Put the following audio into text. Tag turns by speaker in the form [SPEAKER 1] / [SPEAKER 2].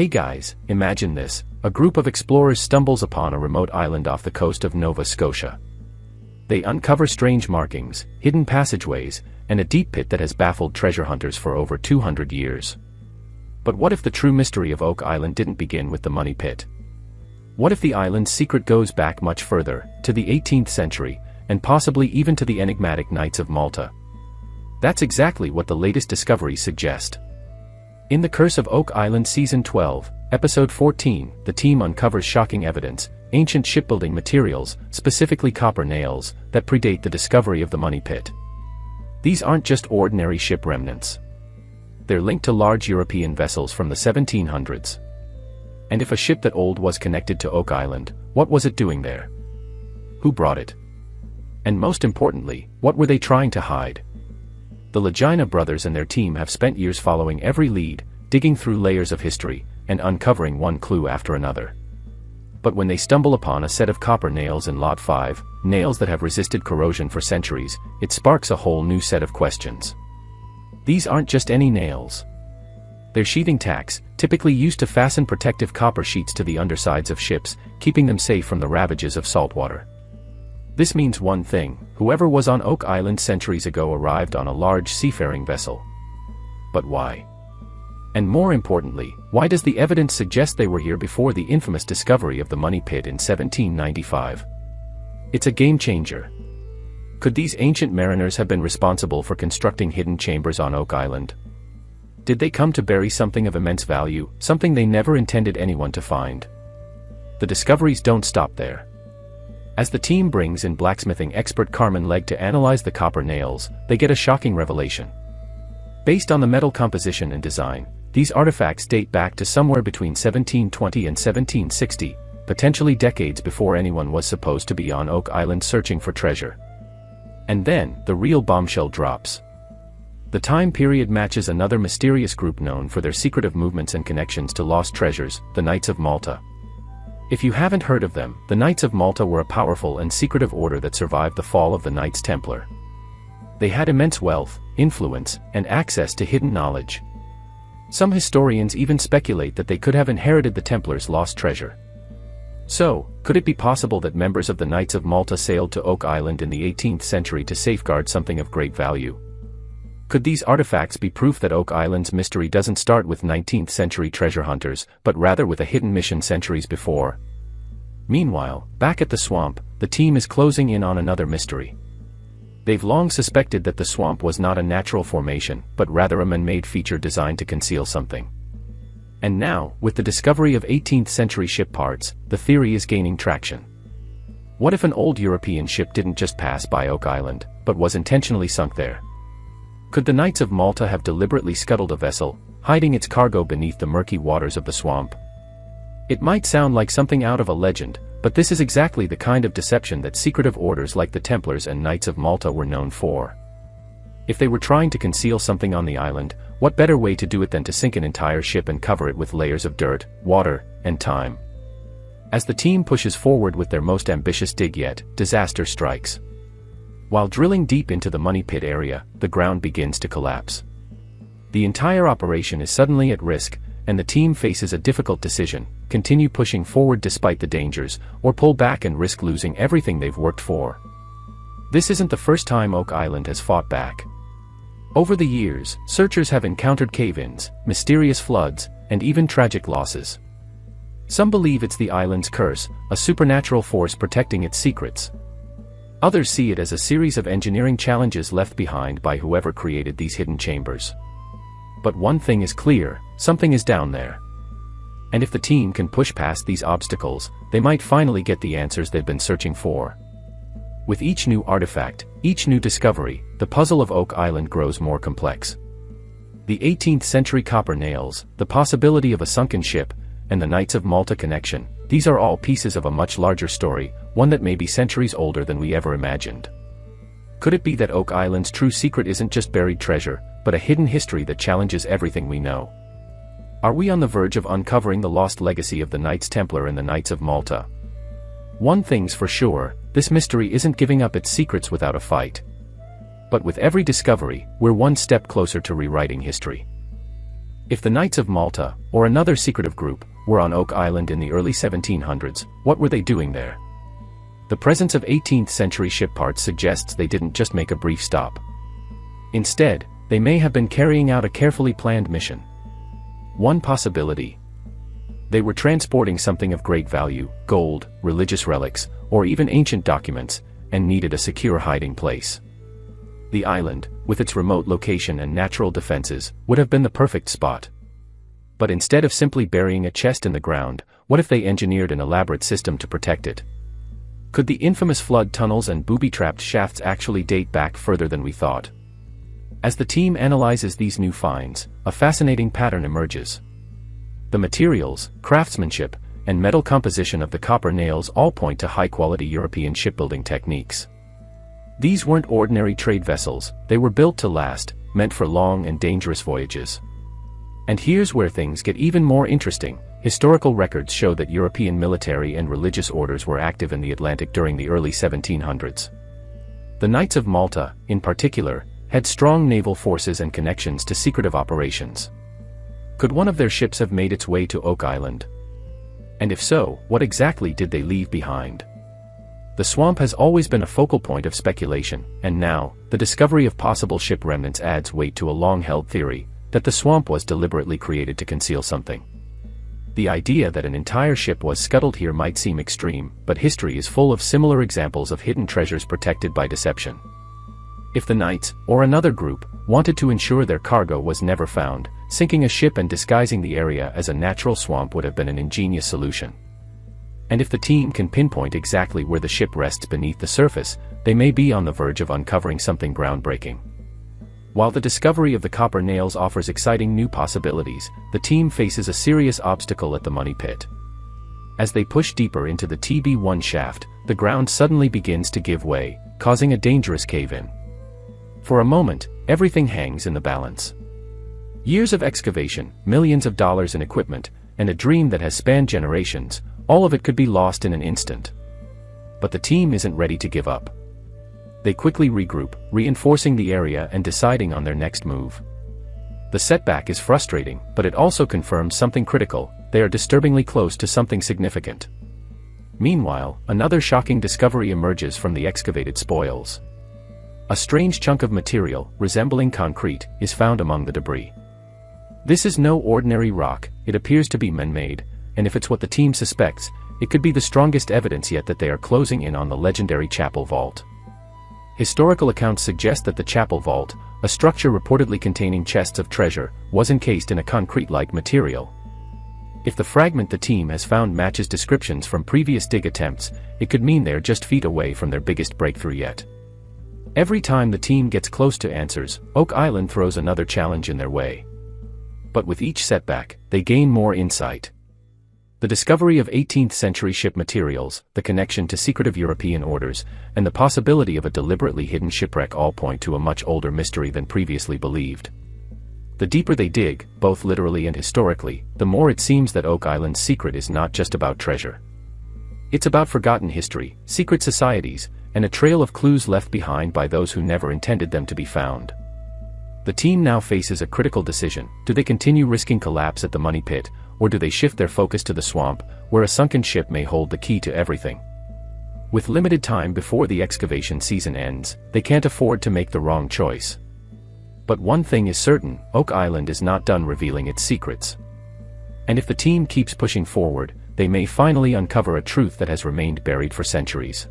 [SPEAKER 1] Hey guys, imagine this. A group of explorers stumbles upon a remote island off the coast of Nova Scotia. They uncover strange markings, hidden passageways, and a deep pit that has baffled treasure hunters for over 200 years. But what if the true mystery of Oak Island didn't begin with the money pit? What if the island's secret goes back much further, to the 18th century, and possibly even to the enigmatic Knights of Malta? That's exactly what the latest discoveries suggest. In The Curse of Oak Island Season 12, Episode 14, the team uncovers shocking evidence, ancient shipbuilding materials, specifically copper nails, that predate the discovery of the money pit. These aren't just ordinary ship remnants. They're linked to large European vessels from the 1700s. And if a ship that old was connected to Oak Island, what was it doing there? Who brought it? And most importantly, what were they trying to hide? The Legina brothers and their team have spent years following every lead, digging through layers of history, and uncovering one clue after another. But when they stumble upon a set of copper nails in Lot 5, nails that have resisted corrosion for centuries, it sparks a whole new set of questions. These aren't just any nails. They're sheathing tacks, typically used to fasten protective copper sheets to the undersides of ships, keeping them safe from the ravages of saltwater. This means one thing: whoever was on Oak Island centuries ago arrived on a large seafaring vessel. But why? And more importantly, why does the evidence suggest they were here before the infamous discovery of the money pit in 1795? It's a game changer. Could these ancient mariners have been responsible for constructing hidden chambers on Oak Island? Did they come to bury something of immense value, something they never intended anyone to find? The discoveries don't stop there. As the team brings in blacksmithing expert Carmen Legg to analyze the copper nails, they get a shocking revelation. Based on the metal composition and design, these artifacts date back to somewhere between 1720 and 1760, potentially decades before anyone was supposed to be on Oak Island searching for treasure. And then, the real bombshell drops. The time period matches another mysterious group known for their secretive movements and connections to lost treasures, the Knights of Malta. If you haven't heard of them, the Knights of Malta were a powerful and secretive order that survived the fall of the Knights Templar. They had immense wealth, influence, and access to hidden knowledge. Some historians even speculate that they could have inherited the Templars' lost treasure. So, could it be possible that members of the Knights of Malta sailed to Oak Island in the 18th century to safeguard something of great value? Could these artifacts be proof that Oak Island's mystery doesn't start with 19th century treasure hunters, but rather with a hidden mission centuries before? Meanwhile, back at the swamp, the team is closing in on another mystery. They've long suspected that the swamp was not a natural formation, but rather a man-made feature designed to conceal something. And now, with the discovery of 18th century ship parts, the theory is gaining traction. What if an old European ship didn't just pass by Oak Island, but was intentionally sunk there? Could the Knights of Malta have deliberately scuttled a vessel, hiding its cargo beneath the murky waters of the swamp? It might sound like something out of a legend, but this is exactly the kind of deception that secretive orders like the Templars and Knights of Malta were known for. If they were trying to conceal something on the island, what better way to do it than to sink an entire ship and cover it with layers of dirt, water, and time? As the team pushes forward with their most ambitious dig yet, disaster strikes. While drilling deep into the money pit area, the ground begins to collapse. The entire operation is suddenly at risk, and the team faces a difficult decision: continue pushing forward despite the dangers, or pull back and risk losing everything they've worked for. This isn't the first time Oak Island has fought back. Over the years, searchers have encountered cave-ins, mysterious floods, and even tragic losses. Some believe it's the island's curse, a supernatural force protecting its secrets. Others see it as a series of engineering challenges left behind by whoever created these hidden chambers. But one thing is clear: something is down there. And if the team can push past these obstacles, they might finally get the answers they've been searching for. With each new artifact, each new discovery, the puzzle of Oak Island grows more complex. The 18th century copper nails, the possibility of a sunken ship, and the Knights of Malta connection, these are all pieces of a much larger story, one that may be centuries older than we ever imagined. Could it be that Oak Island's true secret isn't just buried treasure, but a hidden history that challenges everything we know? Are we on the verge of uncovering the lost legacy of the Knights Templar and the Knights of Malta? One thing's for sure: this mystery isn't giving up its secrets without a fight. But with every discovery, we're one step closer to rewriting history. If the Knights of Malta, or another secretive group, were on Oak Island in the early 1700s, what were they doing there? The presence of 18th-century ship parts suggests they didn't just make a brief stop. Instead, they may have been carrying out a carefully planned mission. One possibility: they were transporting something of great value, gold, religious relics, or even ancient documents, and needed a secure hiding place. The island, with its remote location and natural defenses, would have been the perfect spot. But instead of simply burying a chest in the ground, what if they engineered an elaborate system to protect it? Could the infamous flood tunnels and booby-trapped shafts actually date back further than we thought? As the team analyzes these new finds, a fascinating pattern emerges. The materials, craftsmanship, and metal composition of the copper nails all point to high-quality European shipbuilding techniques. These weren't ordinary trade vessels, they were built to last, meant for long and dangerous voyages. And here's where things get even more interesting. Historical records show that European military and religious orders were active in the Atlantic during the early 1700s. The Knights of Malta, in particular, had strong naval forces and connections to secretive operations. Could one of their ships have made its way to Oak Island? And if so, what exactly did they leave behind? The swamp has always been a focal point of speculation, and now, the discovery of possible ship remnants adds weight to a long-held theory that the swamp was deliberately created to conceal something. The idea that an entire ship was scuttled here might seem extreme, but history is full of similar examples of hidden treasures protected by deception. If the Knights, or another group, wanted to ensure their cargo was never found, sinking a ship and disguising the area as a natural swamp would have been an ingenious solution. And if the team can pinpoint exactly where the ship rests beneath the surface, they may be on the verge of uncovering something groundbreaking. While the discovery of the copper nails offers exciting new possibilities, the team faces a serious obstacle at the money pit. As they push deeper into the TB1 shaft, the ground suddenly begins to give way, causing a dangerous cave-in. For a moment, everything hangs in the balance. Years of excavation, millions of dollars in equipment, and a dream that has spanned generations, all of it could be lost in an instant. But the team isn't ready to give up. They quickly regroup, reinforcing the area and deciding on their next move. The setback is frustrating, but it also confirms something critical: they are disturbingly close to something significant. Meanwhile, another shocking discovery emerges from the excavated spoils. A strange chunk of material, resembling concrete, is found among the debris. This is no ordinary rock, it appears to be man-made, and if it's what the team suspects, it could be the strongest evidence yet that they are closing in on the legendary chapel vault. Historical accounts suggest that the chapel vault, a structure reportedly containing chests of treasure, was encased in a concrete-like material. If the fragment the team has found matches descriptions from previous dig attempts, it could mean they're just feet away from their biggest breakthrough yet. Every time the team gets close to answers, Oak Island throws another challenge in their way. But with each setback, they gain more insight. The discovery of 18th-century ship materials, the connection to secretive European orders, and the possibility of a deliberately hidden shipwreck all point to a much older mystery than previously believed. The deeper they dig, both literally and historically, the more it seems that Oak Island's secret is not just about treasure. It's about forgotten history, secret societies, and a trail of clues left behind by those who never intended them to be found. The team now faces a critical decision: do they continue risking collapse at the money pit, or do they shift their focus to the swamp, where a sunken ship may hold the key to everything? With limited time before the excavation season ends, they can't afford to make the wrong choice. But one thing is certain: Oak Island is not done revealing its secrets. And if the team keeps pushing forward, they may finally uncover a truth that has remained buried for centuries.